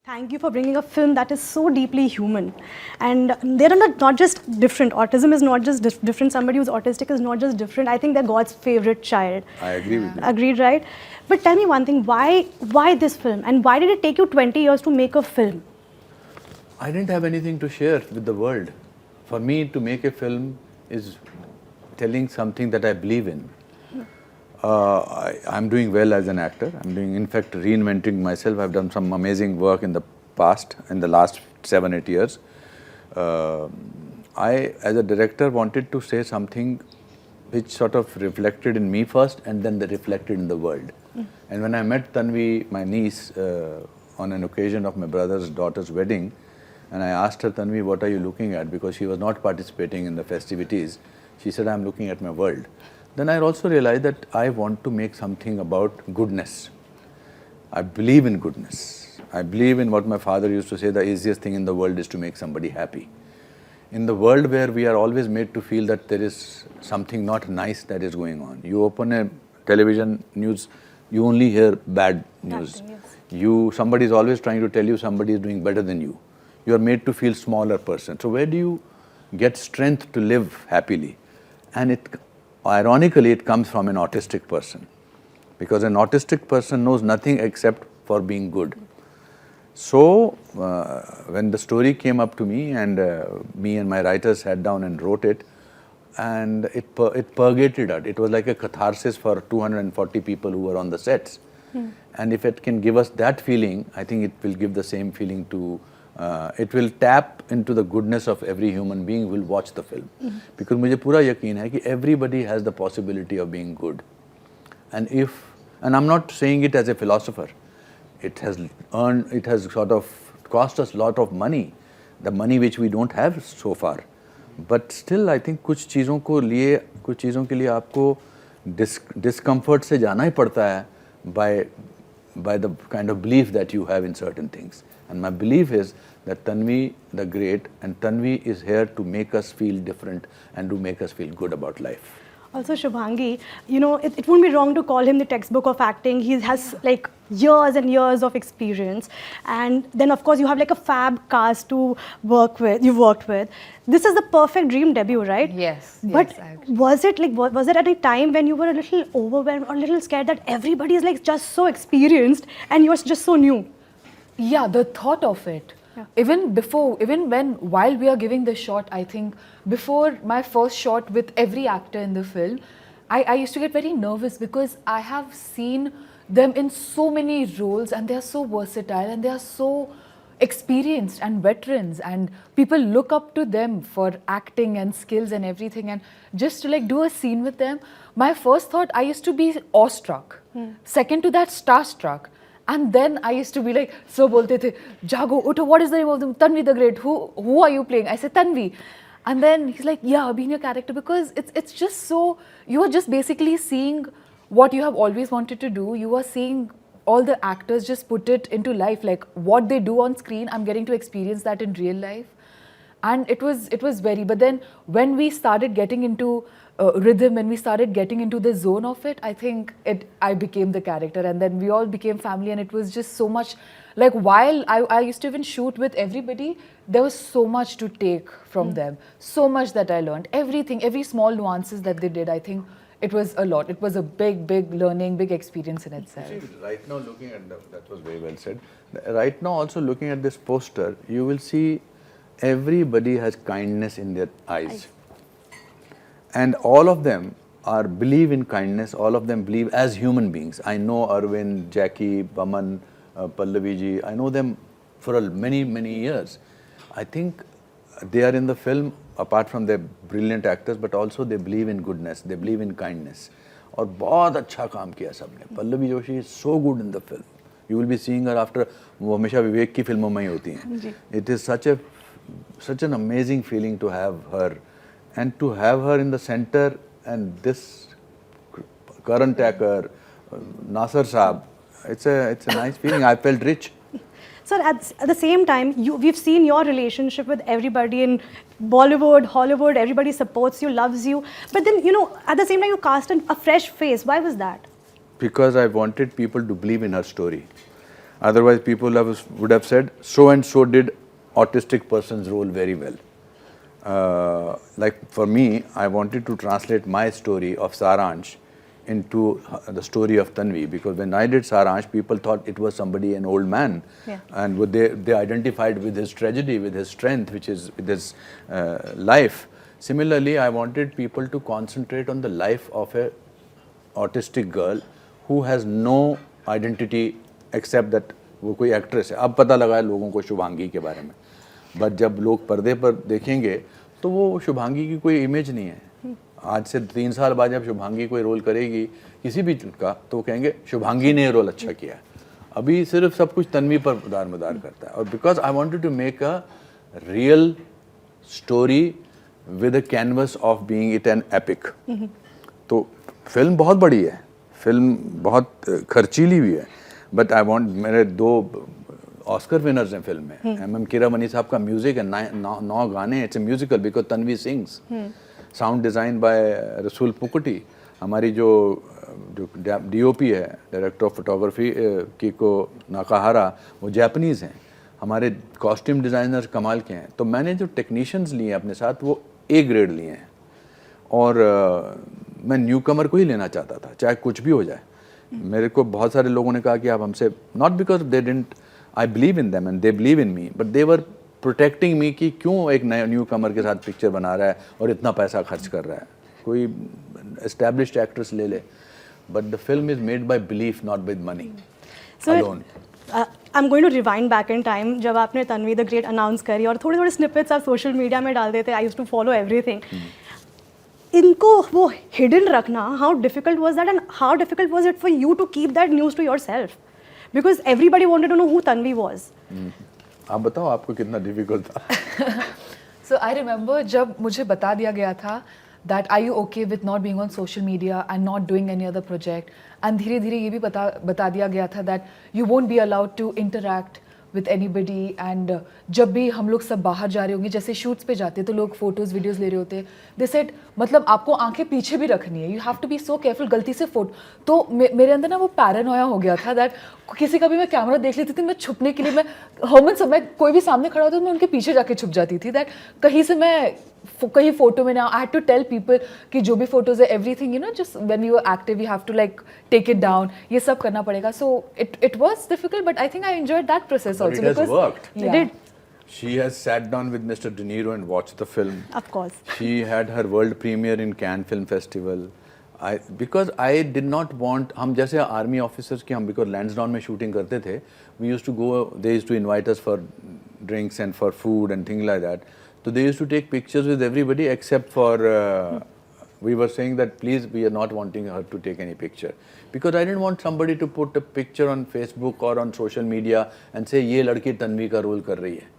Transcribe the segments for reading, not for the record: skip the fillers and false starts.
Thank you for bringing a film that is so deeply human. And they're not just different. Autism is not just different. Somebody who's autistic is not just different. I think they're God's favorite child. I agree with you. Agreed, right? But tell me one thing, why this film? And why did it take you 20 years to make a film? I didn't have anything to share with the world. For me, to make a film is telling something that I believe in. I'm doing well as an actor. I'm doing, in fact, reinventing myself. I've done some amazing work in the past, in the last 7-8 years. I, as a director, wanted to say something which sort of reflected in me first and then they reflected in the world. And when I met Tanvi, my niece, on an occasion of my brother's daughter's wedding, and I asked her, Tanvi, what are you looking at? Because she was not participating in the festivities. She said, I'm looking at my world. Then I also realized that I want to make something about goodness. I believe in goodness. I believe in what my father used to say, the easiest thing in the world is to make somebody happy. In the world where we are always made to feel that there is something not nice that is going on. You open a television news, you only hear bad news. Somebody is always trying to tell you somebody is doing better than you. You are made to feel smaller person. So where do you get strength to live happily? And ironically, it comes from an autistic person. Because an autistic person knows nothing except for being good. So, when the story came up to me and me and my writers sat down and wrote it, and it purgated it. It was like a catharsis for 240 people who were on the sets. And if it can give us that feeling, I think it will give the same feeling to, it will tap into the goodness of every human being who will watch the film. Because मुझे पूरा यकीन है कि everybody has the possibility of being good. And I'm not saying it as a philosopher. It has sort of cost us a lot of money, the money which we don't have so far. But still, I think कुछ चीज़ों के लिए आपको discomfort से जाना ही पड़ता है by the kind of belief that you have in certain things. And my belief is that Tanvi the Great, and Tanvi is here to make us feel different and to make us feel good about life. Also, Shubhangi, you know, it wouldn't be wrong to call him the textbook of acting. He has like years and years of experience. And then, of course, you have like a fab cast to work with, you've worked with. This is the perfect dream debut, right? Yes. But yes, was it at a time when you were a little overwhelmed or a little scared that everybody is like just so experienced and you're just so new? Yeah, the thought of it. Yeah. While we are giving the shot, I think before my first shot with every actor in the film, I used to get very nervous because I have seen them in so many roles and they are so versatile and they are so experienced and veterans and people look up to them for acting and skills and everything, and just to like do a scene with them, my first thought, I used to be awestruck. Second to that, starstruck. And then I used to be like, so bolte the, Jago, Utto, what is the name of them? Tanvi the Great. Who are you playing? I said, Tanvi. And then he's like, yeah, being a character, because it's just so, you are just basically seeing what you have always wanted to do. You are seeing all the actors just put it into life, like what they do on screen, I'm getting to experience that in real life. And it was very, but then when we started getting into rhythm, when we started getting into the zone of it, I think I became the character, and then we all became family, and it was just so much, like while I used to even shoot with everybody, there was so much to take from them, so much that I learned, everything, every small nuances that they did, I think it was a lot. It was a big learning, big experience in itself. See, right now looking at, that was very well said, right now also looking at this poster, you will see everybody has kindness in their eyes. And all of them believe in kindness, all of them believe as human beings. I know Arvind, Jackie, Baman, Pallavi ji, I know them for many years. I think they are in the film, apart from their brilliant actors, but also they believe in goodness, they believe in kindness. और बहुत अच्छा काम किया सबने. Pallavi Joshi is so good in the film. You will be seeing her after, वो हमेशा विवेक की फिल्मों में ही होती हैं. It is such an amazing feeling to have her. And to have her in the center, and this Karan Tacker, Nasser Saab, it's a nice feeling. I felt rich. Sir, at the same time, we've seen your relationship with everybody in Bollywood, Hollywood. Everybody supports you, loves you. But then, you know, at the same time, you cast a fresh face. Why was that? Because I wanted people to believe in her story. Otherwise, people would have said, so and so did autistic person's role very well. Like for me, I wanted to translate my story of Saransh into the story of Tanvi, because when I did Saransh, people thought it was somebody, an old man, and they identified with his tragedy, with his strength, with his life. Similarly, I wanted people to concentrate on the life of a autistic girl who has no identity except that वो कोई actress है. अब पता लगा है लोगों को शुभांगी के बारे में, बट जब लोग पर्दे पर देखेंगे तो वो शुभांगी की कोई इमेज नहीं है. आज से 3 साल बाद जब शुभांगी कोई रोल करेगी किसी भी का, तो कहेंगे शुभांगी ने रोल अच्छा किया. अभी सिर्फ सब कुछ तन्वी पर दारमदार करता है. और because I wanted to make a real story with a canvas of being it an epic. तो फिल्म बहुत बड़ी है, फिल्म बहुत खर्चीली भी है, बट आई वांट, मेरे 2 ऑस्कर विनर्स हैं फिल्म में. एम कीरामनी साहब का म्यूजिक है, 9 गाने. It's a musical because Tanvi sings. Sound design by रसूल पुकुटी. हमारी जो डीओपी है, डायरेक्टर ऑफ फोटोग्राफी कीको नाकाहारा, वो जापानीज़ हैं. हमारे कॉस्ट्यूम डिज़ाइनर्स कमाल के हैं. तो मैंने जो टेक्नीशियंस लिए हैं अपने साथ, वो A ग्रेड लिए हैं. और मैं न्यू कमर को ही लेना चाहता था, चाहे कुछ भी हो जाए. मेरे को बहुत सारे लोगों ने कहा कि आप हमसे, not because they didn't, I believe in them and they believe in me, but they were protecting मी कि क्यों एक नया न्यू कमर के साथ पिक्चर बना रहा है और इतना पैसा खर्च कर रहा है. कोई एस्टैब्लिश्ड एक्ट्रेस ले ले, but the film is made by belief, not with money alone. I am going to rewind back in time, जब आपने तन्वी द ग्रेट अनाउंस करी और थोड़े थोड़े स्निपेट्स आप सोशल मीडिया में डाल देते, I used to follow everything. इनको वो हिडन रखना, how difficult was that, and how difficult was it for you to keep that news to yourself, because everybody wanted to know who Tanvi was. आप बताओ आपको कितना डिफिकल्ट था. So I remember जब मुझे बता दिया गया था that are you okay with not being on social media and not doing any other project, and धीरे धीरे ये भी बता दिया गया था that you won't be allowed to interact with anybody, and जब भी हम लोग सब बाहर जा रहे होंगे, जैसे शूट्स पे जाते तो लोग फोटोज वीडियोस ले रहे होते, they said मतलब आपको आंखें पीछे भी रखनी है, you have to be so careful. गलती से फोटो, तो मेरे अंदर ना वो पैरानोया हो गया था that किसी का भी मैं कैमरा देख लेती थी, मैं छुपने के लिए, मैं हमें समय कोई भी सामने खड़ा होता तो मैं उनके पीछे जाके छुप जाती थी, that कहीं से मैं कहीं फोटो में ना, I had to tell people कि जो भी फोटोज है, everything you know, just when you are active you have to like take it down, ये सब करना पड़ेगा. So it was difficult, but I think I enjoyed that process also because It did. She has sat down with Mr. De Niro and watched the film. Of course. She had her world premiere in Cannes Film Festival. Because I did not want, हम जैसे army officers की, हम because Lansdowne में shooting करते थे, we used to go, they used to invite us for drinks and for food and things like that. So they used to take pictures with everybody except for, we were saying that please, we are not wanting her to take any picture. Because I didn't want somebody to put a picture on Facebook or on social media and say, ये लड़की तन्वी का role कर रही है.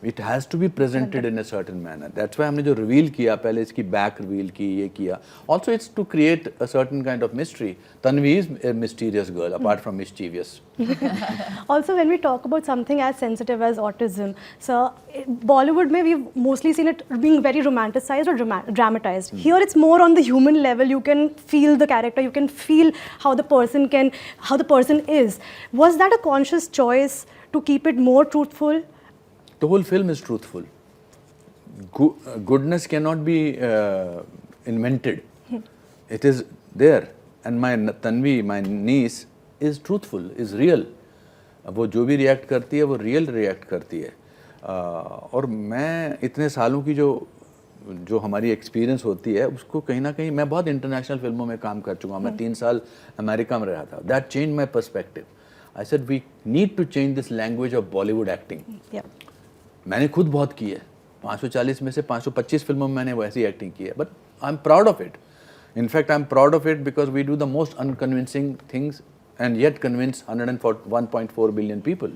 It has to be presented in a certain manner. That's why हमने जो reveal किया, पहले इसकी back reveal की, ये किया. Also, it's to create a certain kind of mystery. Tanvi is a mysterious girl, apart from mischievous. Also, when we talk about something as sensitive as autism, so Bollywood, we've mostly seen it being very romanticized or dramatized. Here, it's more on the human level. You can feel the character. You can feel how the person is. Was that a conscious choice to keep it more truthful? The whole film is truthful. Goodness cannot be invented. It is there. And my Tanvi, my niece, is truthful, is real. वो जो भी react करती है, वो real react करती है. और मैं इतने सालों की जो हमारी एक्सपीरियंस होती है, उसको कहीं ना कहीं, मैं बहुत इंटरनेशनल फिल्मों में काम कर चुका हूँ. मैं 3 साल अमेरिका में रहा था. That change my perspective. I said we need to change this language of Bollywood acting. मैंने खुद बहुत की है. 540 में से 525 फिल्मों में मैंने वैसी एक्टिंग की है. But I am proud of it. In fact I am proud of it because we do the most unconvincing things and yet convince 1.4 billion people.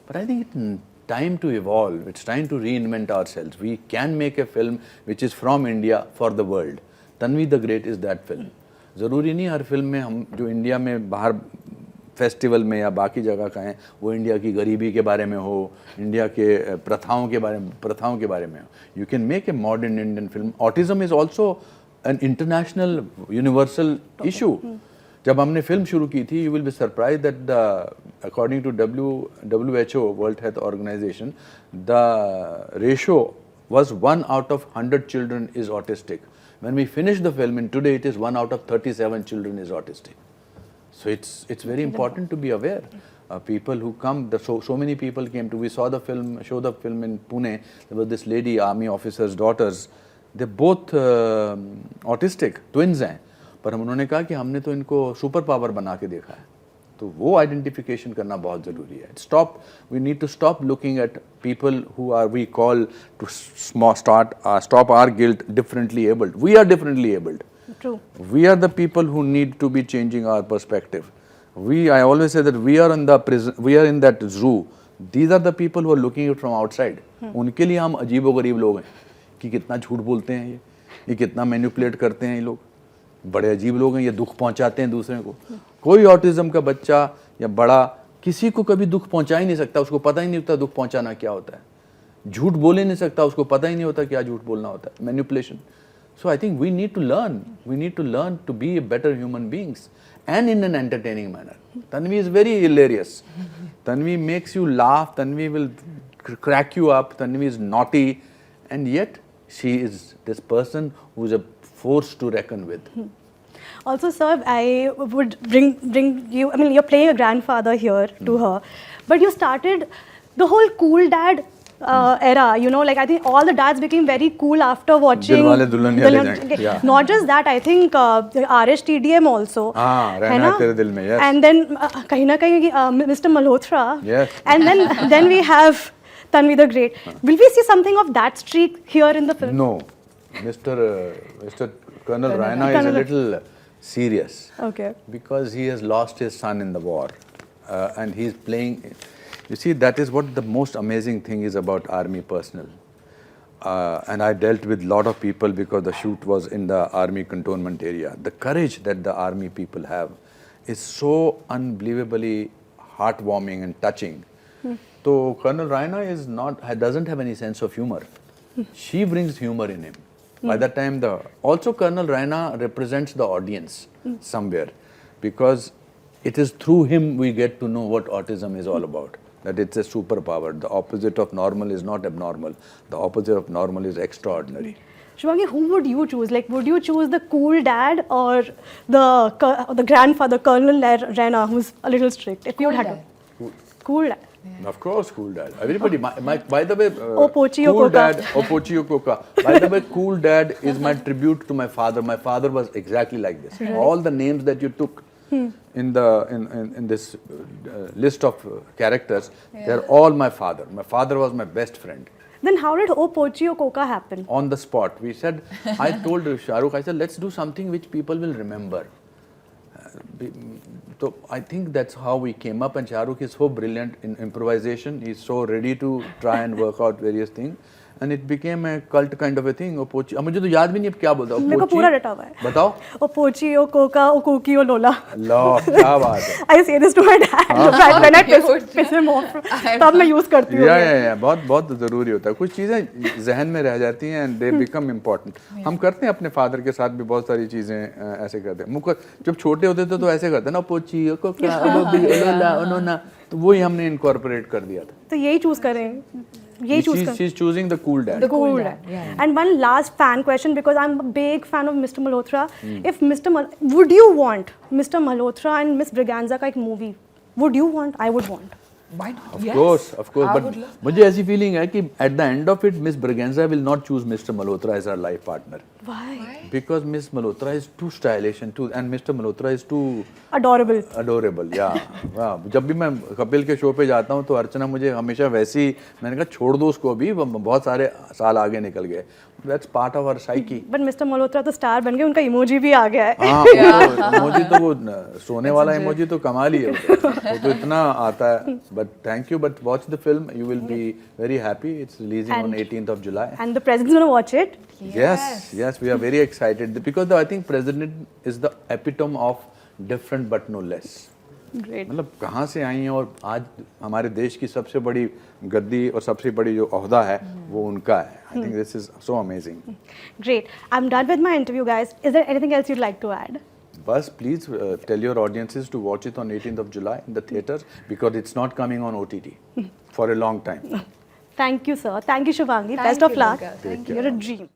But I think it's time to evolve. It's time to reinvent ourselves. We can make a film which is from India for the world. Tanvi the Great is that film. ज़रूरी नहीं हर film में हम जो India में बाहर festival में या बाकी जगह का है, वो इंडिया की गरीबी के बारे में हो, इंडिया के प्रथाओं के बारे में हो. You can make a modern Indian film. Autism is also an international universal issue. जब हमने फिल्म शुरू की थी, you will be surprised that according to WHO, World Health Organization, the ratio was 1 out of 100 children is autistic. When we finished the film, and today it is 1 out of 37 children is autistic. So it's very important to be aware. People who come, so many people came to. We saw the film, show the film in Pune. There was this lady, army officer's daughters. They're both autistic, twins हैं. पर हम उन्होंने कहा कि हमने तो इनको super power बना के देखा है. तो वो आइडेंटिफिकेशन करना बहुत ज़रूरी है. We need to stop looking at people who are, we call to stop our guilt, differently abled. We are differently abled. True. We are the people who need to be changing our perspective. I always say that we are in the prison, we are in that zoo. These are the people who are looking it from outside. उनके लिए हम अजीबोगरीब लोग हैं कि कितना झूठ बोलते हैं ये कितना मैनिपुलेट करते हैं ये लोग. बड़े अजीब लोग हैं, ये दुख पहुंचाते हैं दूसरे को. कोई ऑटिज्म का बच्चा या बड़ा किसी को कभी दुख पहुंचा ही नहीं सकता. उसको पता ही नहीं होता दुख पहुंचाना क्या होता है. झूठ बोल ही नहीं सकता, उसको पता ही नहीं होता क्या झूठ बोलना होता है. Manipulation. So I think we need to learn. We need to learn to be better human beings and in an entertaining manner. Tanvi is very hilarious. Tanvi makes you laugh. Tanvi will crack you up. Tanvi is naughty, and yet she is this person who is a force to reckon with. Also, sir, I would bring you. I mean, you're playing a grandfather here to her, but you started the whole cool dad era, you know, like I think all the dads became very cool after watching Dilwale Dulhaniya Le Jayenge. Yeah. Not just that, I think RSTDM also. रहना तेरे दिल में. Yes. And then kahin na kahin Mr. Malhotra. Yes. And then we have Tanvi the Great. Will we see something of that streak here in the film? No, Mr. Colonel Raina is a little serious. Okay. Because he has lost his son in the war, and he's playing. You see, that is what the most amazing thing is about army personnel. And I dealt with a lot of people because the shoot was in the army cantonment area. The courage that the army people have is so unbelievably heartwarming and touching. So Colonel Raina doesn't have any sense of humor. She brings humor in him. By that time, also Colonel Raina represents the audience somewhere, because it is through him we get to know what autism is all about. That it's a superpower. The opposite of normal is not abnormal. The opposite of normal is extraordinary. Shubhangi, who would you choose? Like, would you choose the cool dad or the grandfather, Colonel Raina, who's a little strict? If you had to. Cool dad. Yeah. Of course, cool dad. Everybody. By the way, Pochi cool dad. Pochi Koka. By the way, cool dad is my tribute to my father. My father was exactly like this. Right. All the names that you took in this list of characters, they're all my father. My father was my best friend. Then how did O Pochi O Koka happen? On the spot. We said, I told Shahrukh, I said, let's do something which people will remember. So I think that's how we came up, and Shahrukh is so brilliant in improvisation. He's so ready to try and work out various things. And it became a cult kind of a thing. O Pochi, मुझे तो याद भी नहीं अब क्या बोलता हूँ. मेरे को पूरा रटा हुआ है. बताओ. O Pochi, O Koka, O Kuki, O Lola. लो, क्या बात है. I say this to my dad. When I piss him off, तब मैं use करती हूँ. या बहुत ज़रूरी होता है. कुछ चीज़ें जहन में रह जाती हैं and they become important. हम करते हैं अपने फादर के साथ भी बहुत सारी चीज़ें ऐसे करते हैं. मुझे जब छोटे होते थे तो ऐसे करते हैं ना, पोची, O Koka, O Lola, O Nona. तो वही हमने इनकॉर्पोरेट कर दिया था. तो यही चूज करें. She's choosing the cool dad. The cool dad. Yeah. And one last fan question, because I'm a big fan of Mr. Malhotra. If would you want Mr. Malhotra and Miss Braganza का एक movie? Would you want? I would want. Why not? Of Yes. course. I But would love मुझे ऐसी feeling है कि at the end of it, Miss Braganza will not choose Mr. Malhotra as her life partner. Why? Because Miss Malhotra is too stylish and Mr. Malhotra is too adorable. Yeah. वाह. जब भी मैं कपिल के show पे जाता हूँ तो अर्चना मुझे हमेशा वैसी, मैंने कहा छोड़ दो उसको भी, बहुत सारे साल आगे निकल गए. That's part of our psyche. But Mr. Malhotra तो स्टार बन गए, उनका इमोजी भी आ गया है. हाँ, इमोजी तो वो सोने वाला इमोजी तो कमाल ही है. वो तो इतना आता है. But thank you. But watch the film. You will be very happy. It's releasing on 18th of July. And the president's going to watch it. Yes, we are very excited because I think president is the epitome of different but no less. Great. मतलब कहाँ से आई हैं और आज हमारे देश की सबसे बड़ी गद्दी और सबसे बड़ी जो ओहदा है वो उनका है. I think this is so amazing. Great. I'm done with my interview, guys. Is there anything else you'd like to add? Buzz, please tell your audiences to watch it on 18th of July in the theatres, because it's not coming on OTT for a long time. Thank you, sir. Thank you, Shubhangi. Thank Best of you, luck. Durga. Thank You're a dream.